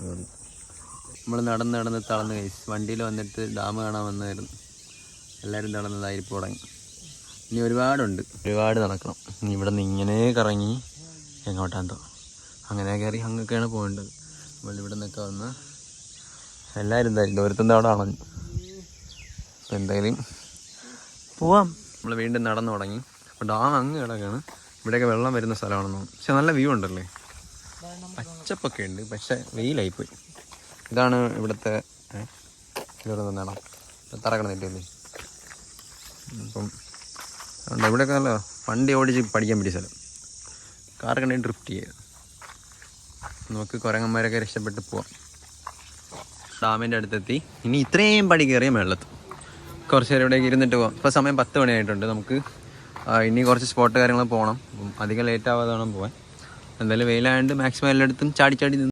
നമ്മൾ നടന്ന് തളർന്ന് കഴിച്ചു. വണ്ടിയിൽ വന്നിട്ട് ഡാം കാണാൻ വന്നായിരുന്നു. എല്ലാവരും തളർന്നതായിരിക്കും തുടങ്ങി. ഇനി ഒരുപാട് നടക്കണം. ഇനി ഇവിടെ നിന്ന് ഇങ്ങനെ കറങ്ങി എങ്ങോട്ടാന്തോ അങ്ങനെ കയറി അങ്ങൊക്കെയാണ് പോകേണ്ടത്. നമ്മൾ ഇവിടെ നിന്നൊക്കെ വന്ന് എല്ലാവരും എന്തായാലും ഓരോരുത്തരുടെ അവിടെ അണഞ്ഞു. അപ്പോൾ എന്തായാലും പോവാം. നമ്മൾ വീണ്ടും നടന്നു തുടങ്ങി. അപ്പോൾ ഡാം അങ്ങ് കിടക്കാണ്. ഇവിടെയൊക്കെ വെള്ളം വരുന്ന സ്ഥലമാണെന്ന് തോന്നുന്നു. പക്ഷെ നല്ല വ്യൂ ഉണ്ടല്ലേ, പച്ചപ്പൊക്കെ ഉണ്ട്. പക്ഷെ വെയിലായിപ്പോയി. ഇതാണ് ഇവിടുത്തെ ഇവിടുത്തെ നടം. തറ കിടന്നിട്ടല്ലേ. അപ്പം ഇവിടെയൊക്കെ നല്ല വണ്ടി ഓടിച്ച് പഠിക്കാൻ പറ്റിയ സ്ഥലം. കാർ കണ്ടെങ്കിൽ ഡ്രിഫ്റ്റ് ചെയ്യുക. നമുക്ക് കുരങ്ങന്മാരൊക്കെ രക്ഷപ്പെട്ട് പോവാം. ഡാമിൻ്റെ അടുത്തെത്തി. ഇനി ഇത്രയും പടി കയറിയ വെള്ളത്ത് കുറച്ച് നേരം ഇവിടേക്ക് ഇരുന്നിട്ട് പോകാം. ഇപ്പോൾ സമയം 10 മണിയായിട്ടുണ്ട്. നമുക്ക് ഇനി കുറച്ച് സ്പോട്ട് കാര്യങ്ങൾ പോകണം. അപ്പം അധികം ലേറ്റ് ആവാതെ വേണം പോകാൻ. എന്തായാലും വെയിലായതുകൊണ്ട് മാക്സിമം എല്ലായിടത്തും ചാടി